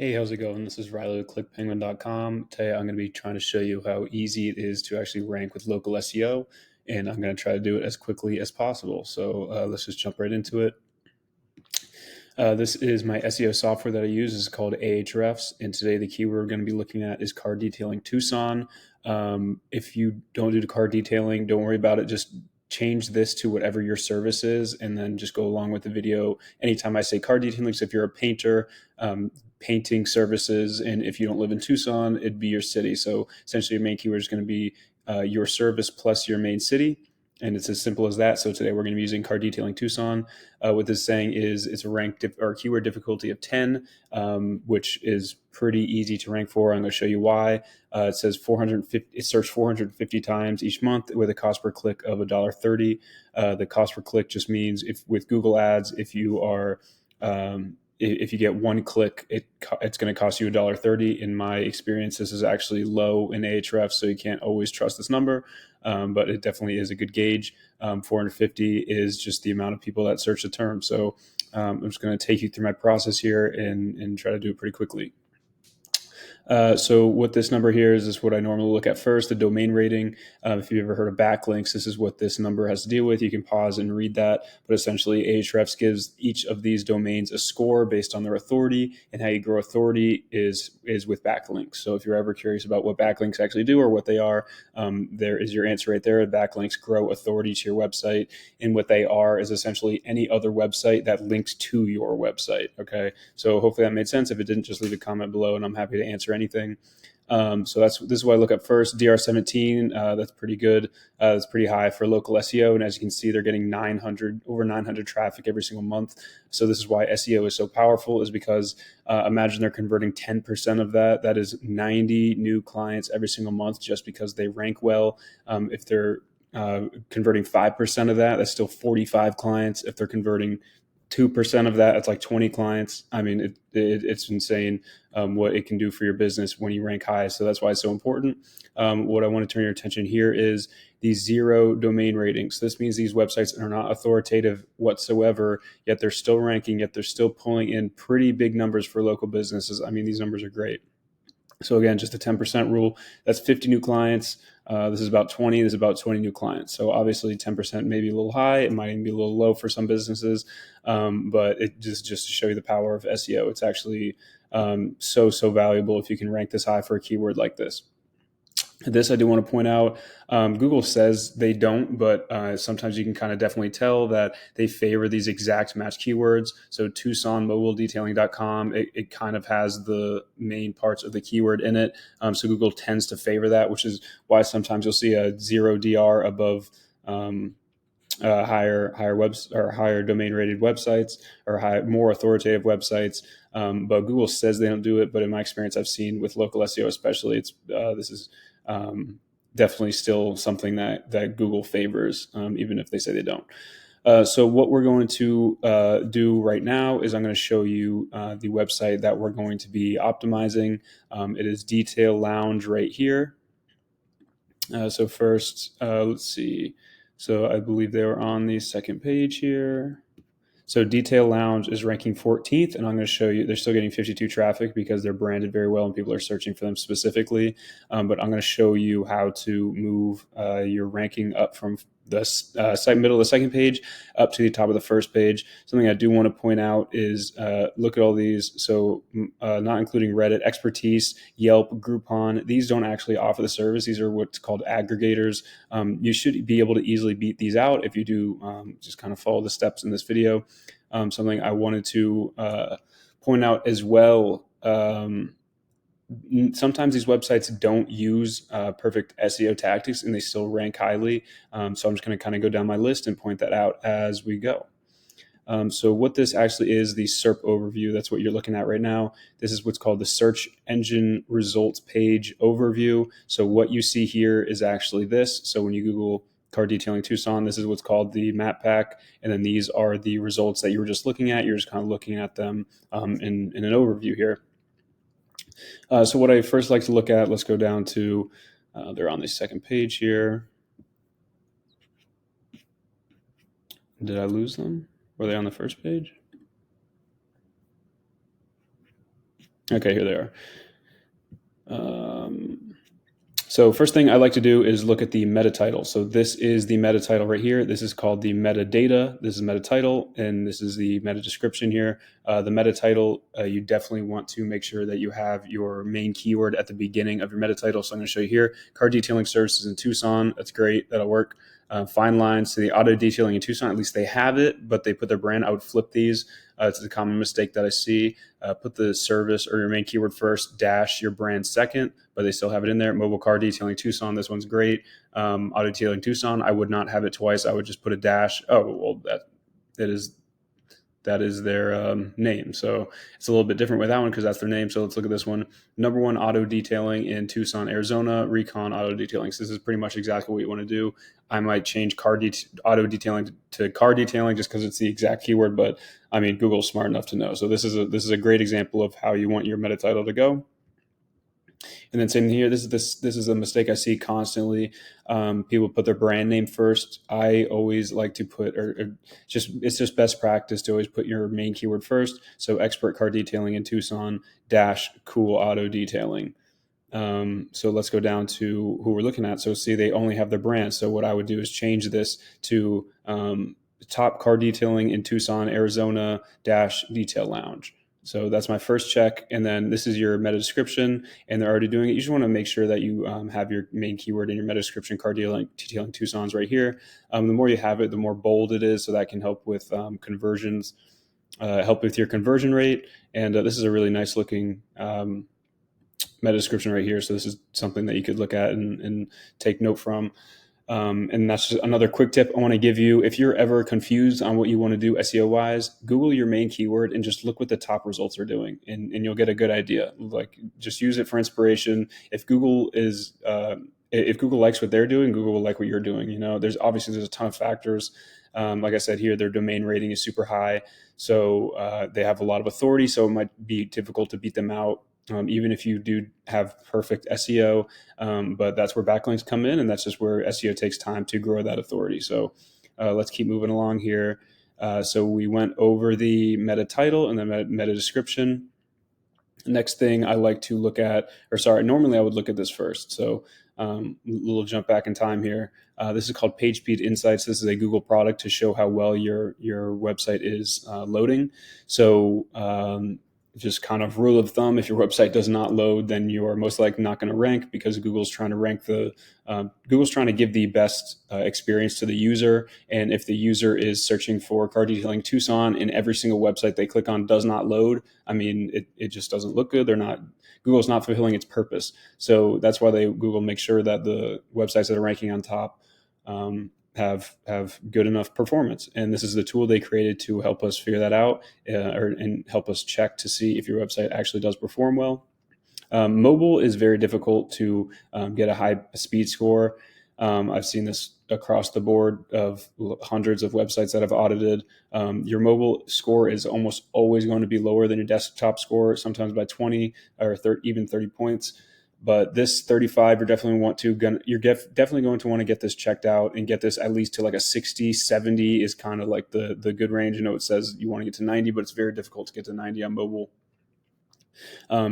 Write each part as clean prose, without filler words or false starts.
Hey, how's it going? This is Riley with ClickPenguin.com. Today I'm going to be trying to show you how easy it is to actually rank with local SEO, and I'm going to try to do it as quickly as possible. So let's just jump right into it. This is my SEO software that I use. It's called Ahrefs, and today the keyword we're going to be looking at is car detailing Tucson. If you don't do the car detailing, don't worry about it. Just change this to whatever your service is, and then just go along with the video. Anytime I say car detailing, so if you're a painter, painting services, and if you don't live in Tucson, it'd be your city. So essentially, your main keyword is going to be your service plus your main city. And it's as simple as that. So today we're going to be using car detailing Tucson. What this is saying is it's a or keyword difficulty of 10, which is pretty easy to rank for. I'm going to show you why. It says 450. It's searched 450 times each month with a cost per click of $1.30. The cost per click just means if with Google Ads, if you are if you get one click, it's going to cost you $1.30. In my experience, this is actually low in Ahrefs, so you can't always trust this number, but it definitely is a good gauge. 450 is just the amount of people that search the term. So I'm just going to take you through my process here and try to do it pretty quickly. So what this number here is what I normally look at first, the domain rating. If you've ever heard of backlinks, this is what this number has to deal with. You can pause and read that, but essentially Ahrefs gives each of these domains a score based on their authority, and how you grow authority is with backlinks. So if you're ever curious about what backlinks actually do or what they are, there is your answer right there. Backlinks grow authority to your website, and what they are is essentially any other website that links to your website. Okay, so hopefully that made sense. If it didn't, just leave a comment below, and I'm happy to answer anything. So this is what I look up first. DR17, that's pretty good. That's pretty high for local SEO, and as you can see, they're getting over 900 traffic every single month. So this is why SEO is so powerful, is because imagine they're converting 10% of that. That is 90 new clients every single month, just because they rank well. If they're converting 5% of that, that's still 45 clients. If they're converting 2% of that, it's like 20 clients. I mean, it's insane what it can do for your business when you rank high. So that's why it's so important. What I want to turn your attention here is these 0 domain ratings. This means these websites are not authoritative whatsoever, yet they're still ranking, yet they're still pulling in pretty big numbers for local businesses. I mean, these numbers are great. So again, just a 10% rule. That's 50 new clients. This is about 20. This is about 20 new clients. So obviously 10% may be a little high. It might even be a little low for some businesses. But it just to show you the power of SEO. It's actually so valuable if you can rank this high for a keyword like this. This I do want to point out. Google says they don't, but sometimes you can kind of definitely tell that they favor these exact match keywords. So TucsonMobileDetailing.com, it kind of has the main parts of the keyword in it. So Google tends to favor that, which is why sometimes you'll see a 0 DR above higher webs or higher domain rated websites or more authoritative websites. But Google says they don't do it. But in my experience, I've seen with local SEO, especially, this is definitely still something that Google favors, even if they say they don't. So what we're going to do right now is I'm going to show you the website that we're going to be optimizing. It is Detail Lounge right here. So first, let's see. So I believe they were on the second page here. So Detail Lounge is ranking 14th, and I'm going to show you, they're still getting 52 traffic because they're branded very well and people are searching for them specifically. But I'm going to show you how to move your ranking up from the middle of the second page up to the top of the first page. Something I do want to point out is look at all these. So not including Reddit, Expertise, Yelp, Groupon. These don't actually offer the service. These are what's called aggregators. You should be able to easily beat these out if you do just kind of follow the steps in this video. Something I wanted to point out as well. Sometimes these websites don't use perfect SEO tactics and they still rank highly. So I'm just going to kind of go down my list and point that out as we go. So what this actually is, the SERP overview, that's what you're looking at right now. This is what's called the search engine results page overview. So what you see here is actually this. So when you Google car detailing Tucson, this is what's called the map pack. And then these are the results that you were just looking at. You're just kind of looking at them in an overview here. So what I first like to look at, let's go down to, they're on the second page here. Did I lose them? Were they on the first page? Okay, here they are. So first thing I like to do is look at the meta title. So this is the meta title right here. This is called the metadata. This is meta title, and this is the meta description here. The meta title, you definitely want to make sure that you have your main keyword at the beginning of your meta title. So I'm going to show you here, car detailing services in Tucson. That's great. That'll work. Fine lines to the auto detailing in Tucson. At least they have it, but they put their brand. I would flip these. It's a common mistake that I see. Put the service or your main keyword first, dash your brand second, but they still have it in there. Mobile car detailing Tucson. This one's great. Auto detailing Tucson. I would not have it twice. I would just put a dash. Oh, well, that is their name. So it's a little bit different with that one because that's their name. So let's look at this one. Number one auto detailing in Tucson, Arizona, Recon Auto Detailing. So this is pretty much exactly what you want to do. I might change auto detailing to car detailing just because it's the exact keyword, but I mean, Google's smart enough to know. So this is a great example of how you want your meta title to go. And then same here. This is a mistake I see constantly. People put their brand name first. I always like to put, it's just best practice to always put your main keyword first. So expert car detailing in Tucson dash cool auto detailing. So let's go down to who we're looking at. So see, they only have their brand. So what I would do is change this to top car detailing in Tucson, Arizona dash detail lounge. So that's my first check. And then this is your meta description, and they're already doing it. You just want to make sure that you have your main keyword in your meta description, car detailing Tucson's right here. The more you have it, the more bold it is. So that can help with conversions, help with your conversion rate. And this is a really nice looking meta description right here. So this is something that you could look at and take note from. And that's just another quick tip I want to give you. If you're ever confused on what you want to do SEO wise, Google your main keyword and just look what the top results are doing, and you'll get a good idea. Like, just use it for inspiration. If Google likes what they're doing, Google will like what you're doing. You know, there's a ton of factors. Like I said here, their domain rating is super high, so they have a lot of authority. So it might be difficult to beat them out. Even if you do have perfect SEO, but that's where backlinks come in, and that's just where SEO takes time to grow that authority. So let's keep moving along here. So we went over the meta title and the meta description. Next thing I like to look at, normally I would look at this first. So a little jump back in time here. This is called Page Speed Insights. This is a Google product to show how well your website is loading. So just kind of rule of thumb, if your website does not load, then you are most likely not going to rank, because Google's trying to give the best experience to the user. And if the user is searching for car detailing Tucson and every single website they click on does not load, I mean, it just doesn't look good. Google's not fulfilling its purpose. So that's why Google makes sure that the websites that are ranking on top have good enough performance. And this is the tool they created to help us figure that out, and help us check to see if your website actually does perform well. Mobile is very difficult to get a high speed score. I've seen this across the board of hundreds of websites that I've audited. Your mobile score is almost always going to be lower than your desktop score, sometimes by 20 or 30, even 30 points. But this 35, you're definitely going to want to get this checked out and get this at least to like a 60, 70 is kind of like the good range. I know it says you want to get to 90, but it's very difficult to get to 90 on mobile.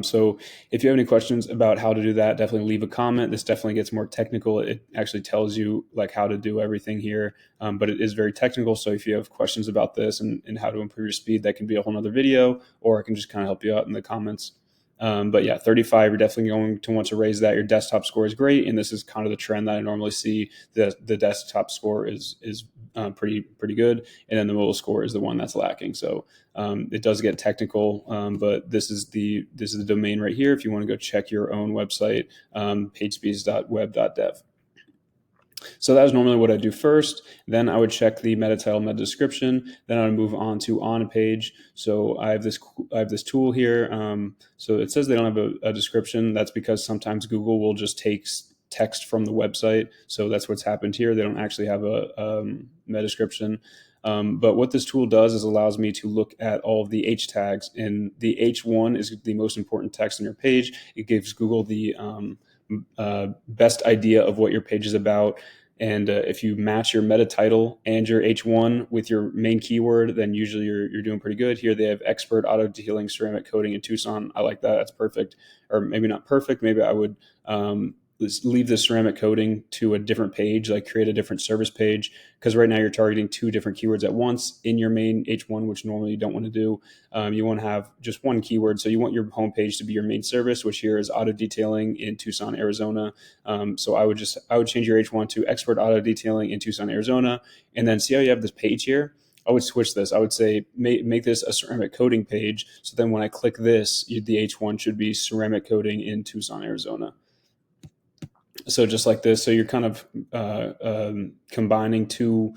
So if you have any questions about how to do that, definitely leave a comment. This definitely gets more technical. It actually tells you like how to do everything here, but it is very technical. So if you have questions about this and how to improve your speed, that can be a whole nother video, or I can just kind of help you out in the comments. But yeah, 35, you're definitely going to want to raise that. Your desktop score is great, and this is kind of the trend that I normally see. The desktop score is pretty good, and then the mobile score is the one that's lacking. So it does get technical, but this is the domain right here. If you want to go check your own website, pagespeeds.web.dev. So that is normally what I do first. Then I would check the meta title, meta description. Then I would move on to on a page. So I have this tool here. So it says they don't have a description. That's because sometimes Google will just take text from the website. So that's what's happened here. They don't actually have a meta description. But what this tool does is allows me to look at all of the H tags, and the H1 is the most important text on your page. It gives Google the best idea of what your page is about. And if you match your meta title and your H1 with your main keyword, then usually you're doing pretty good. Here they have expert auto detailing ceramic coating in Tucson. I like that. That's perfect. Or maybe not perfect. Maybe I would leave the ceramic coating to a different page, like create a different service page, because right now you're targeting two different keywords at once in your main H1, which normally you don't want to do. You want to have just one keyword. So you want your homepage to be your main service, which here is auto detailing in Tucson, Arizona. So I would change your H1 to expert auto detailing in Tucson, Arizona, and then see how you have this page here. I would switch this. I would say make this a ceramic coating page. So then when I click this, the H1 should be ceramic coating in Tucson, Arizona. So just like this, so you're kind of combining two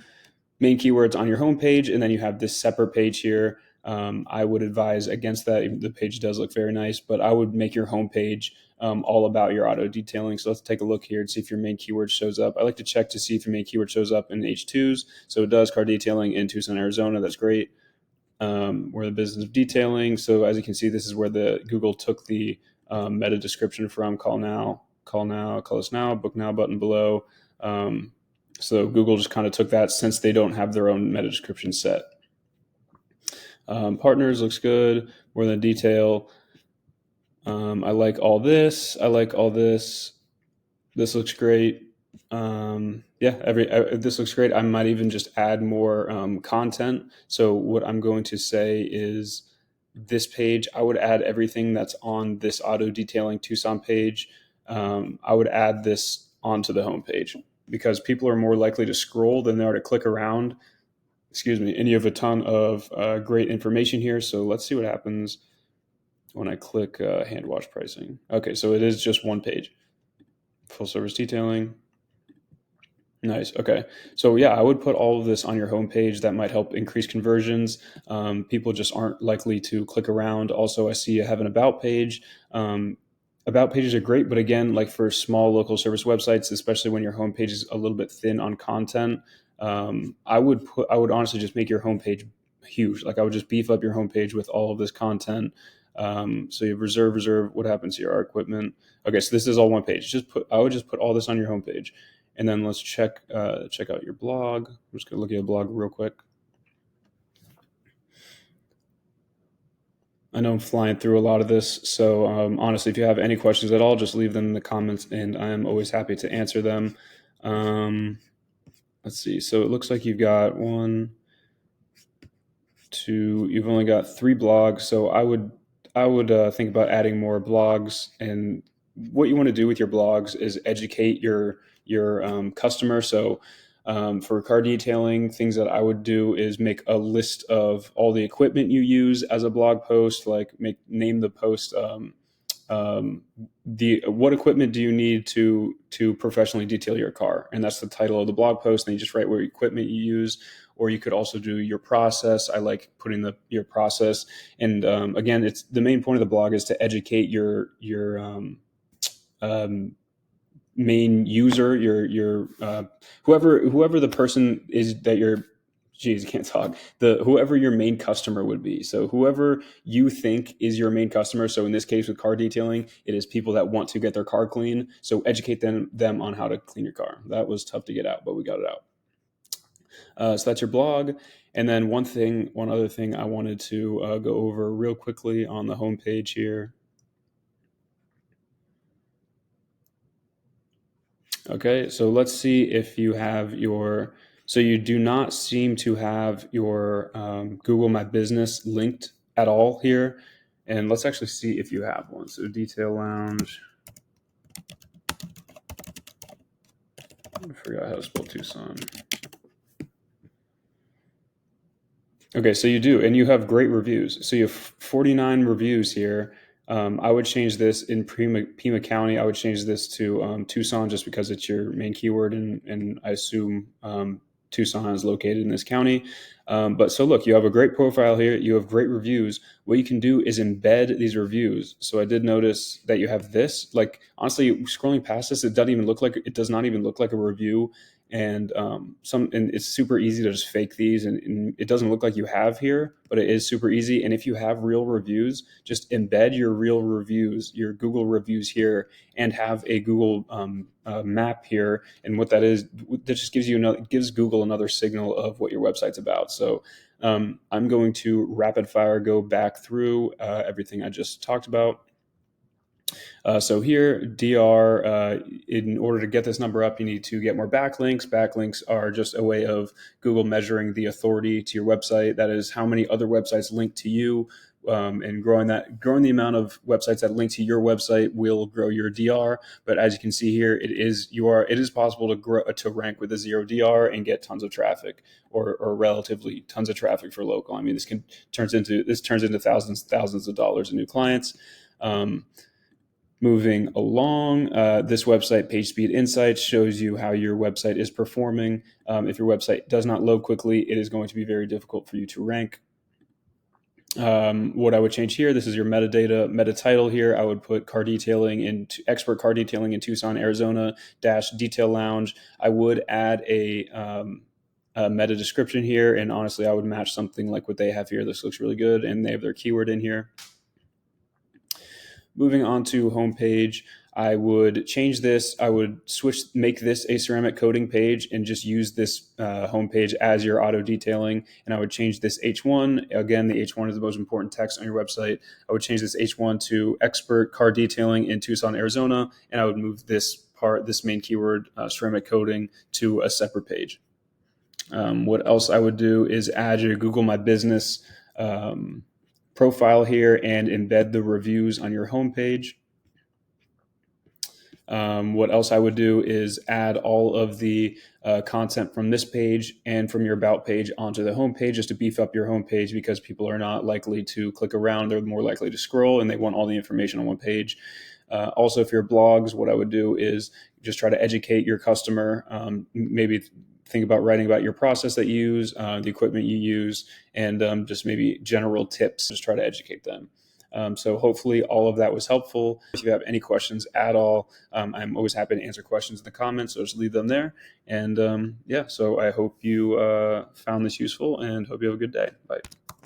main keywords on your homepage, and then you have this separate page here. I would advise against that. The page does look very nice, but I would make your homepage all about your auto detailing. So let's take a look here and see if your main keyword shows up. I like to check to see if your main keyword shows up in H2s. So it does, car detailing in Tucson, Arizona. That's great. We're the business of detailing. So as you can see, this is where the Google took the meta description from. Call us now, book now button below. So Google just kind of took that since they don't have their own meta description set. Partners looks good. More than detail. I like all this. This looks great. This looks great. I might even just add more content. So what I'm going to say is this page, I would add everything that's on this auto detailing Tucson page. I would add this onto the homepage because people are more likely to scroll than they are to click around. And you have a ton of great information here. So let's see what happens when I click hand wash pricing. Okay, so it is just one page. Full service detailing. Nice. Okay. So yeah, I would put all of this on your homepage. That might help increase conversions. People just aren't likely to click around. Also, I see you have an about page. About pages are great, but again, like for small local service websites, especially when your homepage is a little bit thin on content, I would honestly just make your homepage huge. Like I would just beef up your homepage with all of this content. So you have reserve. What happens here? Our equipment. Okay, so this is all one page. I would just put all this on your homepage. And then let's check out your blog. I'm just going to look at your blog real quick. I know I'm flying through a lot of this. So honestly, if you have any questions at all, just leave them in the comments and I am always happy to answer them. Let's see. So it looks like you've got you've only got 3 blogs. So I would think about adding more blogs, and what you want to do with your blogs is educate your customer. So for car detailing, things that I would do is make a list of all the equipment you use as a blog post, like name the post what equipment do you need to professionally detail your car, and that's the title of the blog post. And you just write what equipment you use, or you could also do your process. I like putting your process, and again, it's the main point of the blog is to educate your main user, your whoever the person is that you're geez, I can't talk. Whoever your main customer would be. So whoever you think is your main customer. So in this case with car detailing, it is people that want to get their car clean. So educate them on how to clean your car. That was tough to get out, but we got it out. So that's your blog. And then one other thing I wanted to go over real quickly on the homepage here. Okay, so let's see if you have so you do not seem to have your Google My Business linked at all here. And let's actually see if you have one. So Detail Lounge. I forgot how to spell Tucson. Okay, so you do, and you have great reviews. So you have 49 reviews here. I would change this in Pima County. I would change this to Tucson just because it's your main keyword, and I assume Tucson is located in this county. But so look, you have a great profile here. You have great reviews. What you can do is embed these reviews. So I did notice that you have this. Like honestly, scrolling past this, it does not even look like a review. And and it's super easy to just fake these, and it doesn't look like you have here, but it is super easy. And if you have real reviews, just embed your real reviews, your Google reviews here, and have a Google map here. And what that is, that just gives Google another signal of what your website's about. So I'm going to rapid fire go back through everything I just talked about. So here, DR, in order to get this number up, you need to get more backlinks. Backlinks are just a way of Google measuring the authority to your website. That is how many other websites link to you. And growing the amount of websites that link to your website will grow your DR. But as you can see here, it is possible to rank with a 0 DR and get tons of traffic, or relatively tons of traffic for local. I mean, this turns into thousands of dollars in new clients. Moving along, this website, Page Speed Insights, shows you how your website is performing. If your website does not load quickly, it is going to be very difficult for you to rank. What I would change here, this is your metadata, meta title here. I would put car detailing into expert car detailing in Tucson, Arizona - detail lounge. I would add a meta description here, and honestly, I would match something like what they have here. This looks really good, and they have their keyword in here. Moving on to homepage, I would change this. I would make this a ceramic coating page and just use this homepage as your auto detailing. And I would change this H1. Again, the H1 is the most important text on your website. I would change this H1 to expert car detailing in Tucson, Arizona. And I would move this main keyword, ceramic coating, to a separate page. What else I would do is add your Google My Business profile here and embed the reviews on your homepage. What else I would do is add all of the content from this page and from your about page onto the homepage, just to beef up your homepage, because people are not likely to click around. They're more likely to scroll, and they want all the information on one page. Also, if you're blogs, what I would do is just try to educate your customer. Maybe think about writing about your process that you use, the equipment you use, and just maybe general tips. Just try to educate them. So hopefully all of that was helpful. If you have any questions at all, I'm always happy to answer questions in the comments, so just leave them there. And so I hope you found this useful, and hope you have a good day. Bye.